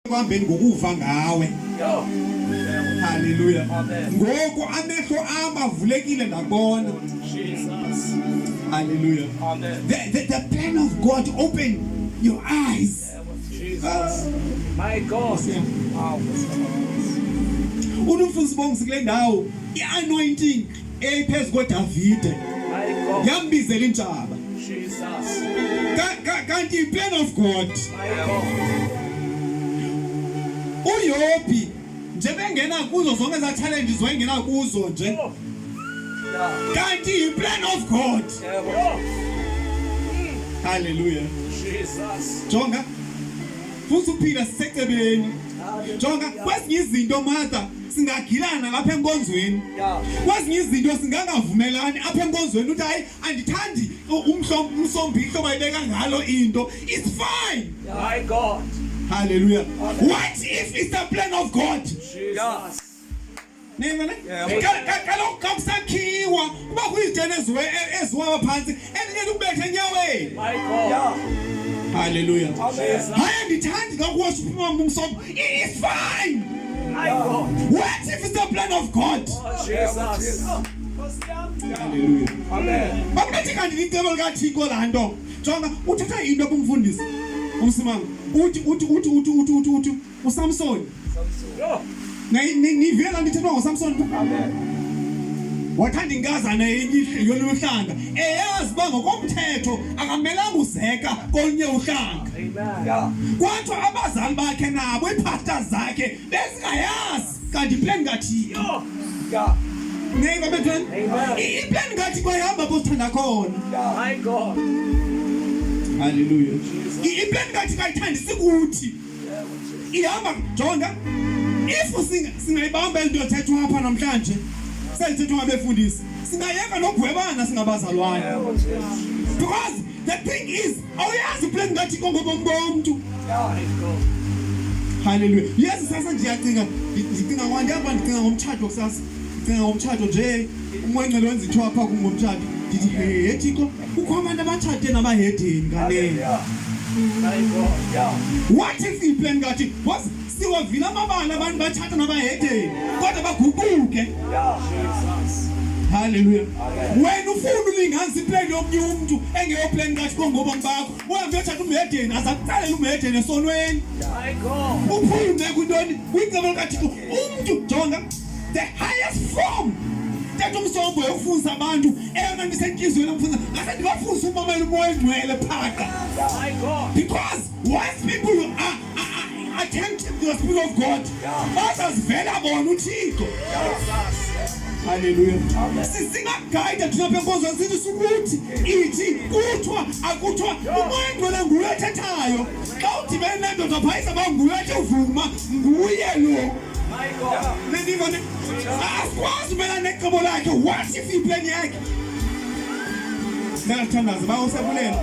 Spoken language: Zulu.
kwambeni ngokuva ngawe. Hallelujah. Ngoku amehlo ami avulekile ndabona. Jesus. Hallelujah. The plan of God open your eyes. Jesus. My God. Wow. Unumfundisi bonke kule ndawo i-anointing ephezu koDavide. My God. Yambizela intshaba. Jesus. Kanti i-plan of God. My God. uYobi nje bengena kuzo zonke za challenges wayengena kuzo nje. Kanti i-plan of God. Hallelujah. Jesus. Jonga. Futhi uphila siseCebeni. Jonga kwezinye izinto Martha singagilana lapha enkonzweni. Kwezinye izinto singangavumelani apha enkonzweni uthi hayi andithandi umsombihlo bayibeka ngalo into. It's fine. My God. Hallelujah. What if it's the plan of God? Jesus. Nengane? Kaloku kakusakhiwa kuba kuyizitene eziwa phansi endingene ukubetha enyaweni. My God. Hallelujah. Jesus. Hayi andithandi kakuworship umsombho. It's fine. My God. What if it's the plan of God? Jesus. Hallelujah. Amen. Bakuthi kanti licebo likaThixo laa nto. Jonga uthatha into kumfundisi. Umsimanga. Uthi uSamson. Nivela ndithethwa ngoSamson. Amen. Wathanda inkazana yoluhlanga eyazi uba ngokomthetho akamelanga uzeka kolunye uhlanga. Amen. Kwathiwa abazali bakhe nabo iipastors zakhe bezingayazi kanti plan kaThixo. Neva bethweni iplan kaThixo ihamba posithanda khona. My God. Hallelujah. Iplan kaThixo ayithandisi kuthi ihamba jonga if singayibamba into ethethwa apha namhlanje selithethwa ngabefundisi singayeka nokugwebana singabazalwane. Because the thing is awuyazi plan kaThixo ngobomi bomntu. Hallelujah. Yes sasa ndiyacinga ndicinga ngomtshato kusasa. Ndicinga ngomtshato nje umwenqelo wenza ithiwa apha kungomtshato ndithi hey Thixo kukho abantu abatshate nabahedeni kanene. My God. What if i-plan kathi was siwavila amabala abantu bathatha nabahedeni kodwa baguquke. Jesus. Hallelujah. Wena ufuna ulinganisa i-plan yomnye umuntu engeyoplan kaThixo ngobomi bakho uhambe uyothatha umhedeni aze akucalela umhedeni esonweni. My God. Uphume kwintoni kwicebo likaThixo umuntu jonga the highest form that umsombo yokufundisa abantu eyona nto isentliziyweni yokufundisa ngase ndibafundisa umamela umoya engcwele phaka. My God. Because once people are attentive to the Spirit of God bazazivela bona uThixo. Hallelujah. Sisingagayida thina apha enkonzweni sithi sukuthi ithi kuthiwa akuthiwa umoya engcwele nguye ethethayo. Xa udibene nendoda phayisa uba nguye ethi uvuma nguye lo. My God. Nendivane asikwazi umelana necebo lakhe. What if iplan yakhe? Ndiyathandaza uba usebulela.